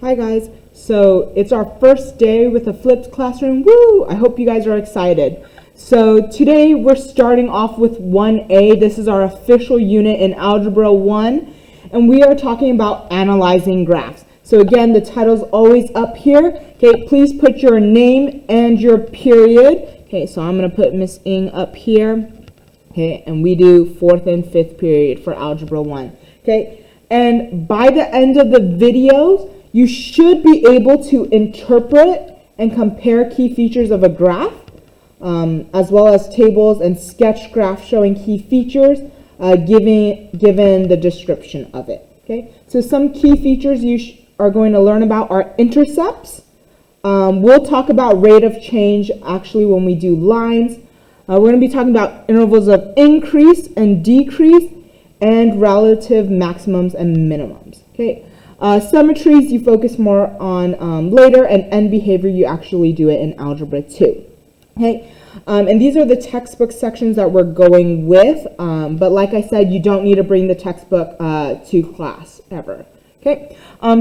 Hi guys, so it's our first day with a flipped classroom. Woo! I hope you guys are excited. So today we're starting off with 1A. This is our official unit in Algebra 1, and we are talking about analyzing graphs. So again, the title's always up here. Okay, please put your name and your period. Okay, so I'm going to put Miss Ng up here. Okay, and we do 4th and 5th period for Algebra 1. Okay, and by the end of the videos, you should be able to interpret and compare key features of a graph, as well as tables and sketch graphs showing key features, given the description of it. Okay, so some key features you are going to learn about are intercepts. We'll talk about rate of change actually when we do lines. We're going to be talking about intervals of increase and decrease and relative maximums and minimums. Okay. Symmetries you focus more on later, and end behavior you actually do it in Algebra 2. Okay, and these are the textbook sections that we're going with, but like I said, you don't need to bring the textbook to class ever. Okay,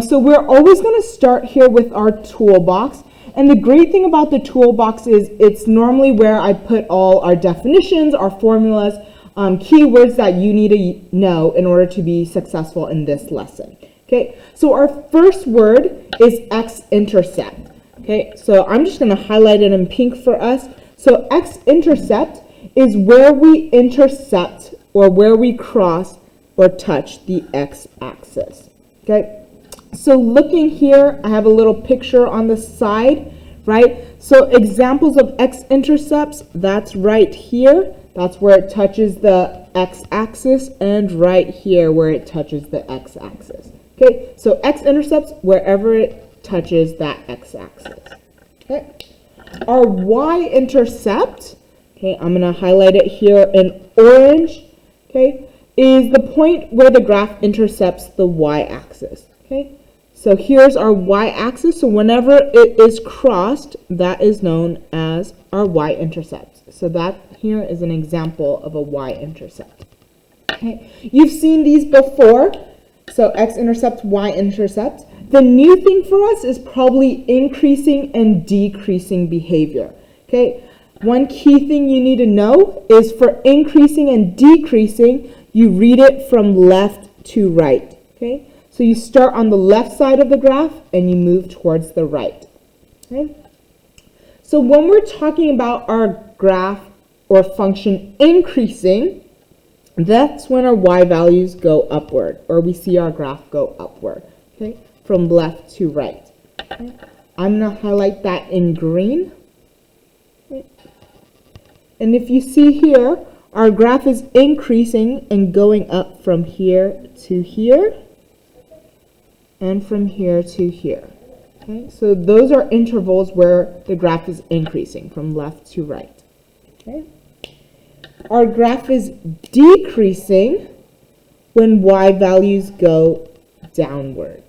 so we're always going to start here with our toolbox, and the great thing about the toolbox is it's normally where I put all our definitions, our formulas, keywords that you need to know in order to be successful in this lesson. Okay, so our first word is x-intercept. Okay, so I'm just going to highlight it in pink for us. So x-intercept is where we intercept or where we cross or touch the x-axis. Okay, so looking here, I have a little picture on the side, right? So examples of x-intercepts, that's right here. That's where it touches the x-axis, and right here where it touches the x-axis. Okay, so x-intercepts wherever it touches that x-axis. Okay, our y-intercept, okay, I'm going to highlight it here in orange, okay, is the point where the graph intercepts the y-axis. Okay, so here's our y-axis, so whenever it is crossed, that is known as our y-intercept. So that here is an example of a y-intercept. Okay, you've seen these before. So x-intercept, y-intercept. The new thing for us is probably increasing and decreasing behavior. Okay, one key thing you need to know is for increasing and decreasing, you read it from left to right. Okay, so you start on the left side of the graph and you move towards the right. Okay, so when we're talking about our graph or function increasing, that's when our y values go upward, or we see our graph go upward, okay, from left to right. Okay. I'm going to highlight that in green. Okay. And if you see here, our graph is increasing and going up from here to here, and from here to here. Okay, so those are intervals where the graph is increasing from left to right. Okay. Our graph is decreasing when y values go downward.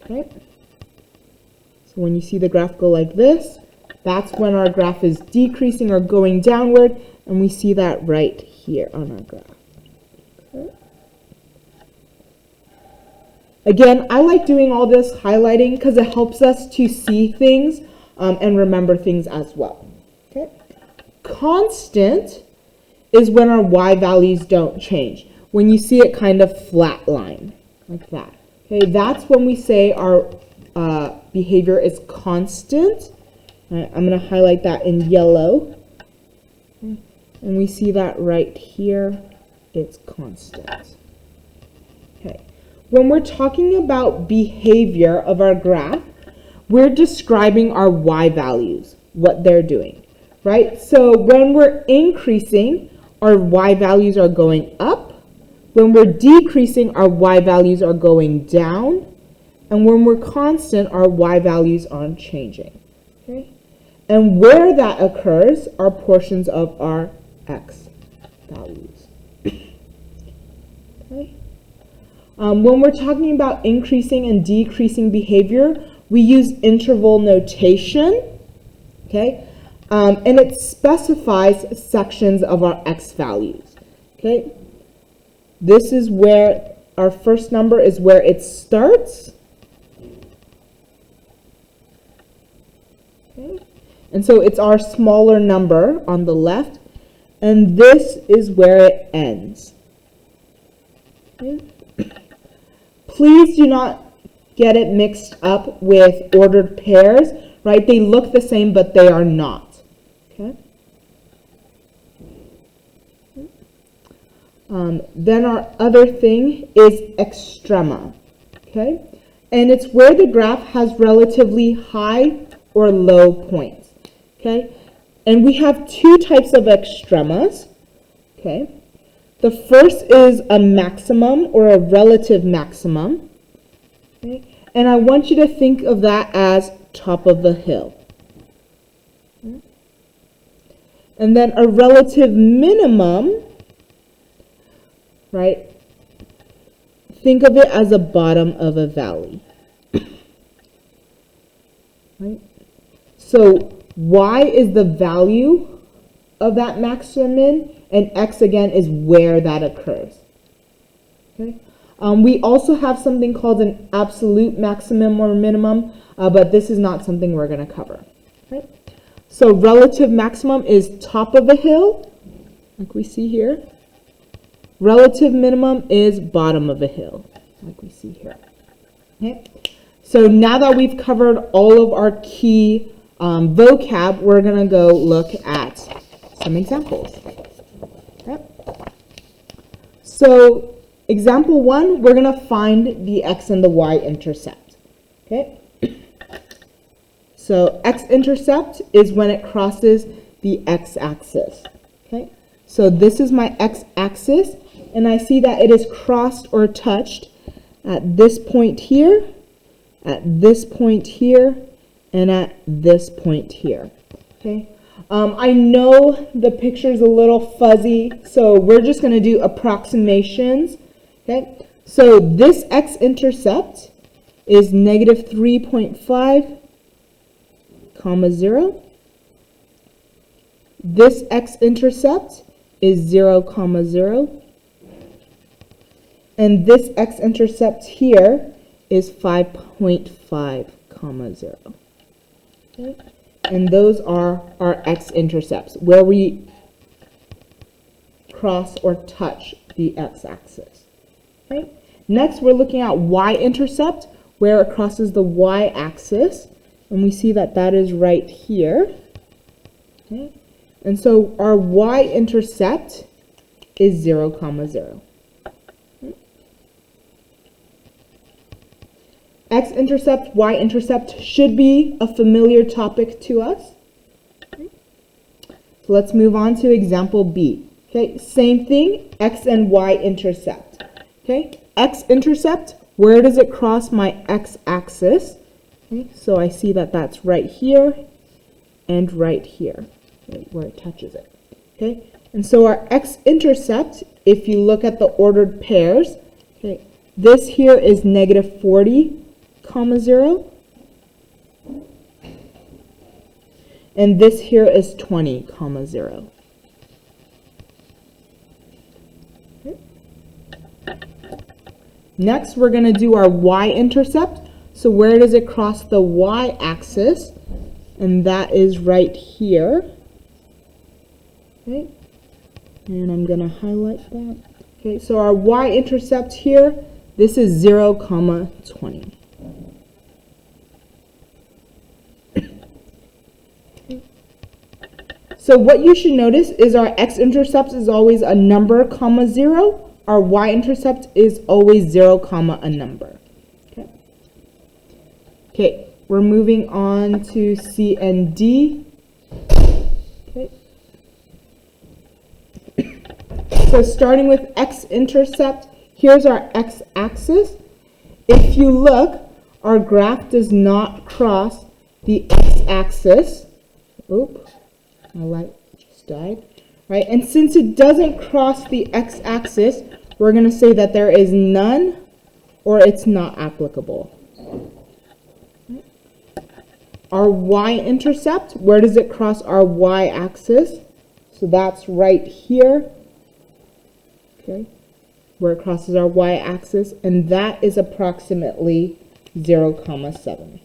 Okay? So when you see the graph go like this, that's when our graph is decreasing or going downward, and we see that right here on our graph. Okay? Again, I like doing all this highlighting because it helps us to see things and remember things as well. Okay? Constant is when our y values don't change. When you see it kind of flatline, like that. Okay, that's when we say our behavior is constant. Right, I'm going to highlight that in yellow. Okay, and we see that right here, it's constant. Okay, when we're talking about behavior of our graph, we're describing our y values, what they're doing. Right, so when we're increasing, our y values are going up. When we're decreasing, our y values are going down. And when we're constant, our y values aren't changing. Okay? And where that occurs are portions of our x values. Okay? When we're talking about increasing and decreasing behavior, we use interval notation. Okay? And it specifies sections of our x values. Okay, this is where our first number is where it starts, Okay. And so it's our smaller number on the left, and this is where it ends. Okay. Please do not get it mixed up with ordered pairs, right? They look the same, but they are not. Okay. Then our other thing is extrema. Okay. And it's where the graph has relatively high or low points. Okay. And we have two types of extremas. Okay. The first is a maximum or a relative maximum. Okay. And I want you to think of that as top of the hill. Okay. And then a relative minimum, right? Think of it as a bottom of a valley. Right? So y is the value of that maximum, and x again is where that occurs. Okay. We also have something called an absolute maximum or minimum, but this is not something we're going to cover. Okay. So relative maximum is top of a hill, like we see here. Relative minimum is bottom of a hill, like we see here. Okay. So now that we've covered all of our key vocab, we're going to go look at some examples. Okay. So example 1, we're going to find the x and the y intercept. Okay. So x-intercept is when it crosses the x-axis. Okay. So this is my x-axis, and I see that it is crossed or touched at this point here, at this point here, and at this point here. Okay. I know the picture's a little fuzzy, so we're just going to do approximations. Okay. So this x-intercept is negative 3.5, 0. This x-intercept is 0, 0. And this x-intercept here is 5.5, 0. Okay. And those are our x-intercepts, where we cross or touch the x-axis. Okay. Next, we're looking at y-intercept, where it crosses the y-axis. And we see that that is right here. Okay. And so our y-intercept is 0, 0. Okay. X-intercept, y-intercept should be a familiar topic to us. Okay. So let's move on to example B. Okay, same thing, x and y-intercept. Okay, x-intercept, where does it cross my x-axis? Okay, so I see that that's right here and right here, right where it touches it. Okay, and so our x-intercept, if you look at the ordered pairs, okay, this here is negative 40, 0. And this here is 20, 0. Okay. Next, we're going to do our y-intercept. So where does it cross the y-axis? And that is right here. Okay. And I'm going to highlight that. Okay, so our y-intercept here, this is 0, 20. So what you should notice is our x-intercept is always a number, 0. Our y-intercept is always 0, a number. Okay. Okay, we're moving on to C and D. Okay. So starting with x-intercept, here's our x-axis. If you look, our graph does not cross the x-axis. Oops. My light just died, right? And since it doesn't cross the x-axis, we're going to say that there is none or it's not applicable. Our y-intercept, where does it cross our y-axis? So that's right here, okay, where it crosses our y-axis, and that is approximately 0, 7.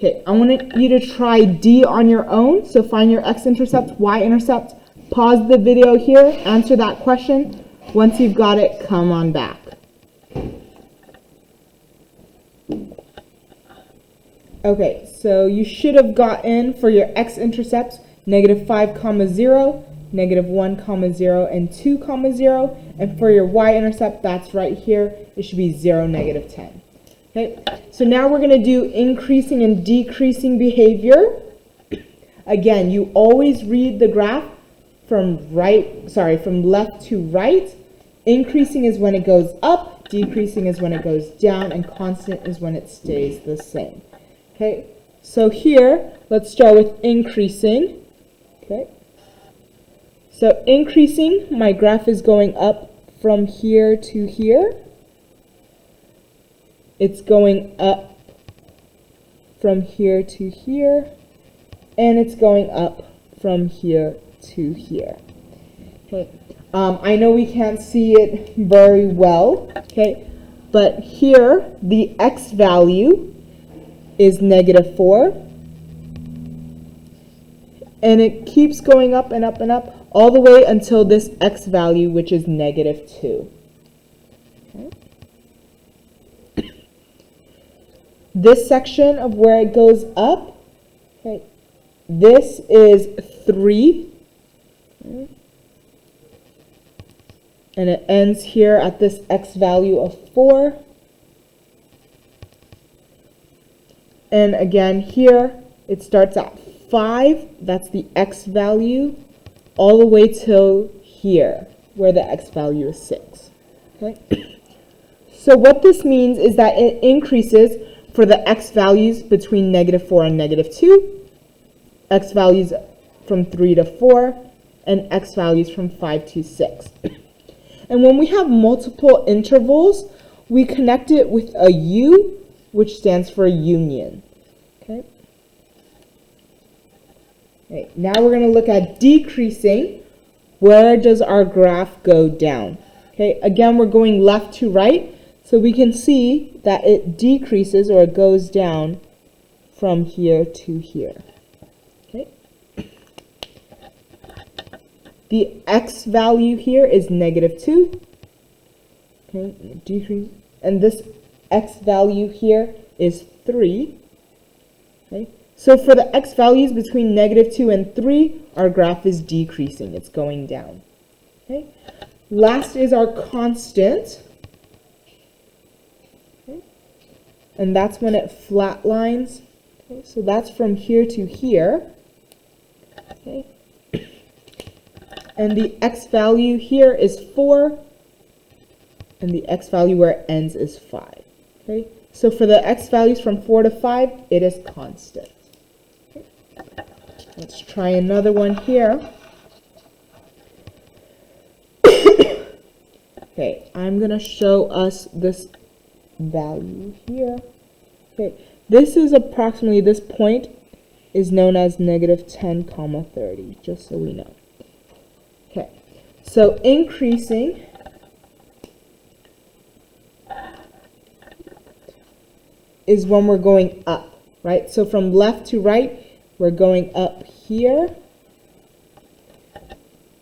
Okay, I want you to try D on your own. So find your x-intercept, y-intercept. Pause the video here, answer that question. Once you've got it, come on back. Okay, so you should have gotten for your x-intercepts -5, 0, -1, 0, and 2, 0. And for your y-intercept, that's right here. It should be 0, -10. Okay, so now we're going to do increasing and decreasing behavior. Again, you always read the graph from left to right. Increasing is when it goes up, decreasing is when it goes down, and constant is when it stays the same. Okay, so here, let's start with increasing. Okay, so increasing, my graph is going up from here to here. It's going up from here to here, and it's going up from here to here. Okay, I know we can't see it very well, okay, but here the x value is -4, and it keeps going up and up and up all the way until this x value, which is -2. Okay. This section of where it goes up, okay, this is 3, okay, and it ends here at this x value of 4. And again here, it starts at 5, that's the x value, all the way till here, where the x value is 6. Okay? So what this means is that it increases for the x values between -4 and -2, x values from 3 to 4, and x values from 5 to 6. And when we have multiple intervals, we connect it with a U, which stands for union. Okay. Okay, now we're going to look at decreasing. Where does our graph go down? Okay, again, we're going left to right, so we can see that it decreases, or it goes down from here to here. Okay. The x value here is -2. Okay, decrease, and this x value here is 3. Okay, so for the x values between -2 and 3, our graph is decreasing. It's going down. Okay, last is our constant. And that's when it flatlines. Okay, so that's from here to here. Okay. And the x value here is 4, and the x value where it ends is 5. Okay. So for the x values from 4 to 5, it is constant. Okay. Let's try another one here. Okay, I'm going to show us this value here. Okay, this is approximately, this point is known as -10, 30, just so we know. Okay, so increasing is when we're going up, right? So from left to right, we're going up here.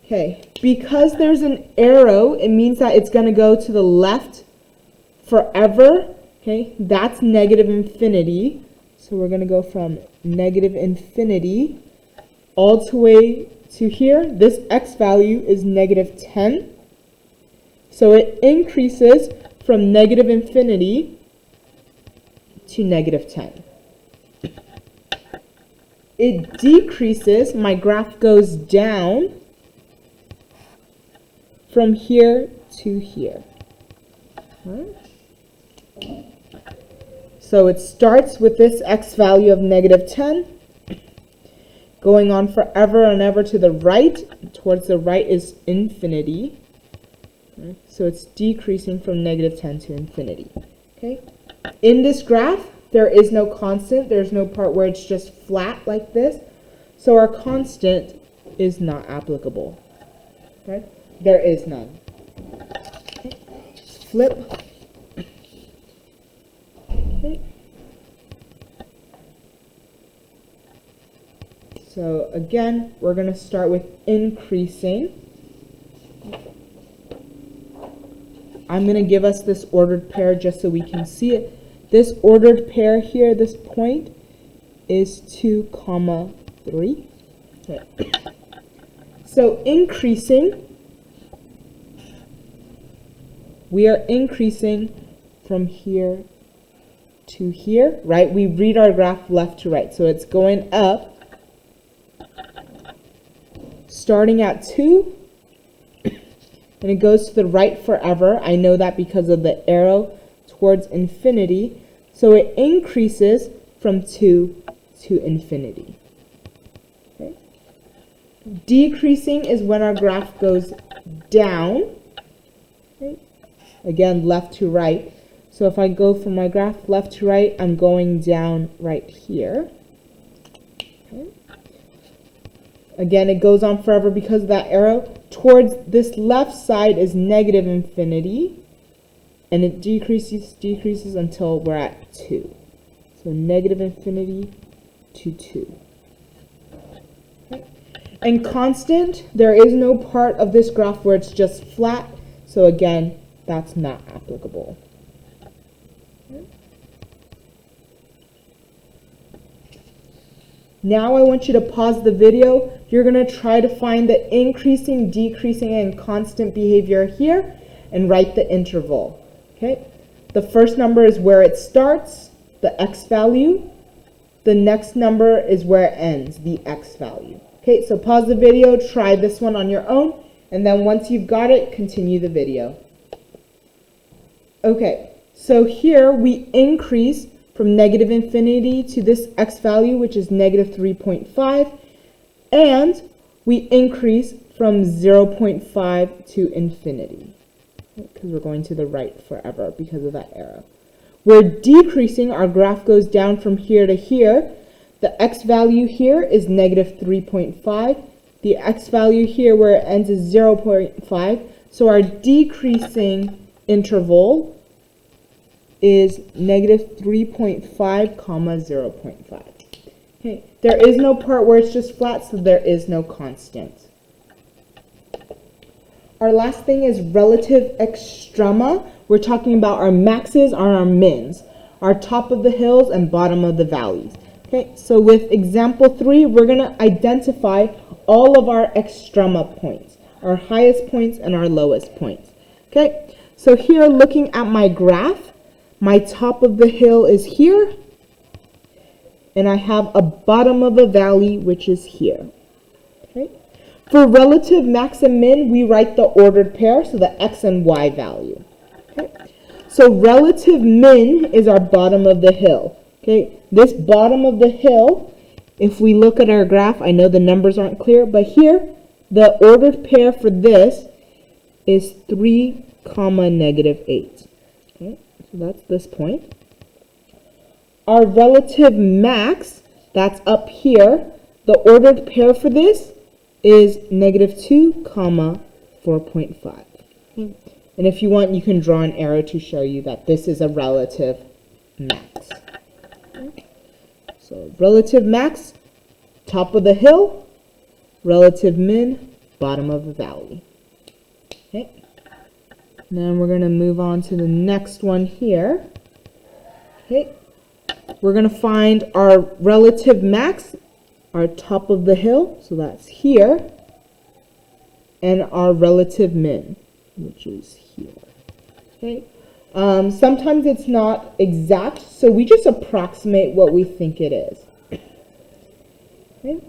Okay, because there's an arrow, it means that it's going to go to the left forever. Okay, that's -infinity. So we're going to go from -infinity all the way to here. This x value is -10. So it increases from -infinity to -10. It decreases, my graph goes down from here to here. Right? So it starts with this x value of -10, going on forever and ever to the right. Towards the right is infinity. Right? So it's decreasing from -10 to infinity. Okay. In this graph, there is no constant. There's no part where it's just flat like this. So our constant is not applicable. Okay. There is none. Okay. Flip. Okay. So again, we're going to start with increasing. I'm going to give us this ordered pair just so we can see it. This ordered pair here, this point, is 2, 3. Okay. So increasing, we are increasing from here to here, right? We read our graph left to right. So it's going up, starting at 2, and it goes to the right forever. I know that because of the arrow towards infinity. So it increases from 2 to infinity. Okay. Decreasing is when our graph goes down. Okay. Again, left to right. So if I go from my graph left to right, I'm going down right here. Okay. Again, it goes on forever because of that arrow. Towards this left side is negative infinity, and it decreases until we're at 2. So negative infinity to 2. Okay. And constant, there is no part of this graph where it's just flat. So again, that's not applicable. Now I want you to pause the video. You're going to try to find the increasing, decreasing, and constant behavior here and write the interval. Okay? The first number is where it starts, the x value. The next number is where it ends, the x value. Okay, so pause the video, try this one on your own, and then once you've got it, continue the video. Okay, so here we increase from negative infinity to this x value, which is negative 3.5, and we increase from 0.5 to infinity, because we're going to the right forever because of that arrow. We're decreasing, our graph goes down from here to here. The x value here is negative 3.5. The x value here where it ends is 0.5. So our decreasing interval is negative 3.5, 0.5. Okay. There is no part where it's just flat, so there is no constant. Our last thing is relative extrema. We're talking about our maxes and our mins, our top of the hills and bottom of the valleys. Okay, so with example 3, we're going to identify all of our extrema points, our highest points and our lowest points. Okay, so here looking at my graph, my top of the hill is here, and I have a bottom of a valley, which is here. Okay. For relative max and min, we write the ordered pair, so the x and y value. Okay. So relative min is our bottom of the hill. Okay. This bottom of the hill, if we look at our graph, I know the numbers aren't clear, but here, the ordered pair for this is 3, negative 8. Okay. So that's this point. Our relative max, that's up here, the ordered pair for this is negative 2, 4.5. Okay. And if you want, you can draw an arrow to show you that this is a relative max. Okay. So relative max, top of the hill, relative min, bottom of the valley. Okay. Then we're going to move on to the next one here. Okay. We're going to find our relative max, our top of the hill, so that's here, and our relative min, which is here. Okay. Sometimes it's not exact, so we just approximate what we think it is. Okay.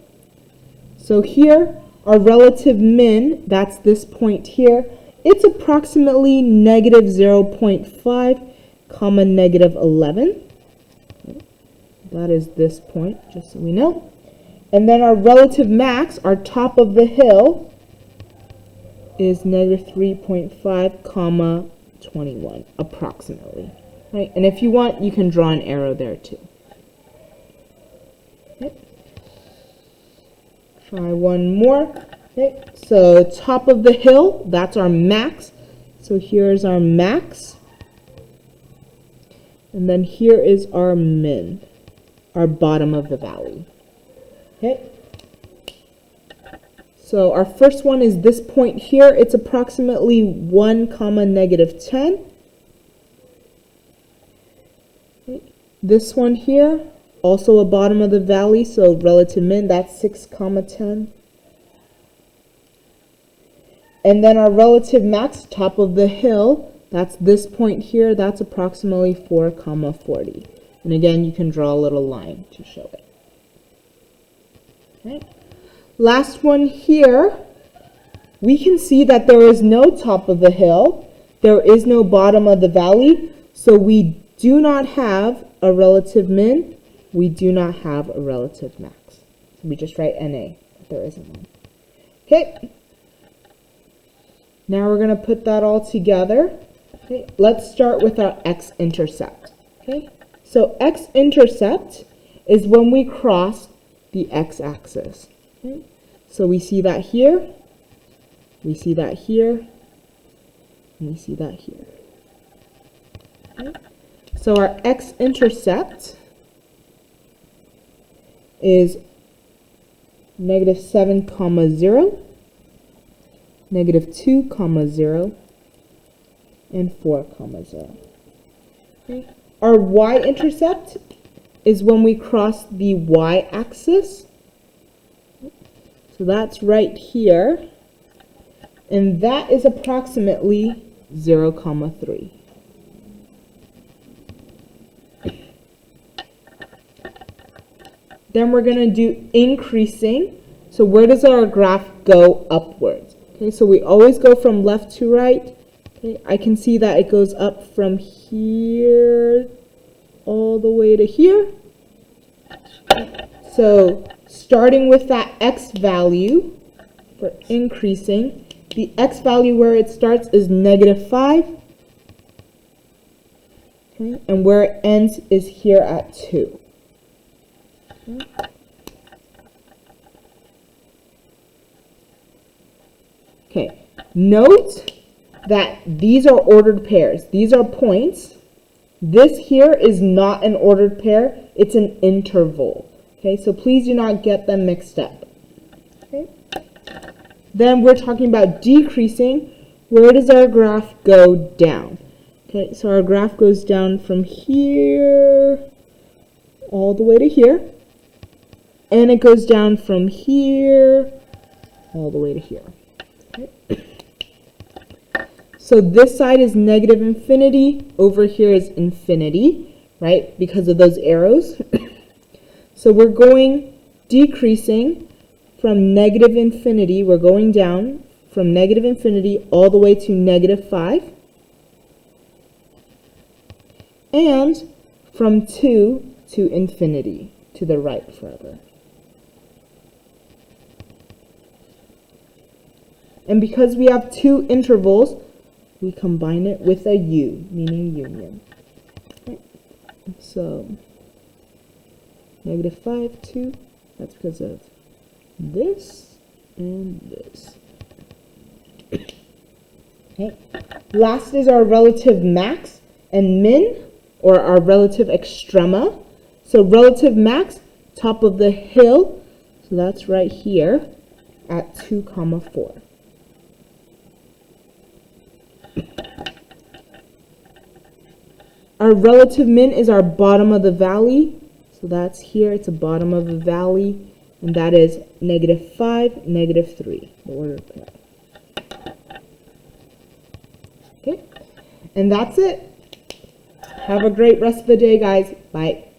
So here, our relative min, that's this point here, it's approximately negative 0.5, negative 11. That is this point, just so we know. And then our relative max, our top of the hill, is negative 3.5, 21, approximately. Right? And if you want, you can draw an arrow there too. Okay. Try one more. Okay. So top of the hill, that's our max. So here's our max. And then here is our min, our bottom of the valley. Okay. So our first one is this point here. It's approximately 1 comma negative 10. This one here, also a bottom of the valley, so relative min, that's 6 comma 10. And then our relative max, top of the hill, that's this point here, that's approximately 4 comma 40. And again, you can draw a little line to show it. Okay. Last one here, we can see that there is no top of the hill, there is no bottom of the valley, so we do not have a relative min, we do not have a relative max. So we just write NA, if there isn't one. Okay. Now we're going to put that all together. Okay. Let's start with our x-intercept. Okay. So x-intercept is when we cross the x-axis. Okay. So we see that here, we see that here, and we see that here. Okay. So our x-intercept is negative 7 comma 0, negative 2 comma 0, and 4 comma 0. Okay. Our y-intercept is when we cross the y-axis. So that's right here, and that is approximately 0 comma 3. Then we're going to do increasing. So where does our graph go upwards? Okay, so we always go from left to right. Okay, I can see that it goes up from here all the way to here. So starting with that x value for increasing, the x value where it starts is negative 5. Okay, and where it ends is here at 2. Okay, note that these are ordered pairs. These are points. This here is not an ordered pair, it's an interval. Okay, so please do not get them mixed up. Okay. Then we're talking about decreasing. Where does our graph go down? Okay, so our graph goes down from here all the way to here. And it goes down from here all the way to here. Okay. So this side is negative infinity, over here is infinity, right? Because of those arrows. So we're going decreasing from negative infinity, we're going down from negative infinity all the way to negative 5. And from 2 to infinity, to the right forever. And because we have two intervals, we combine it with a U, meaning union. Okay. So, negative 5, 2, that's because of this and this. Okay. Last is our relative max and min, or our relative extrema. So relative max, top of the hill, so that's right here at 2 comma 4. Our relative min is our bottom of the valley. So that's here, it's a bottom of the valley. And that is negative 5, negative 3, the order of pair. Okay, and that's it. Have a great rest of the day, guys. Bye.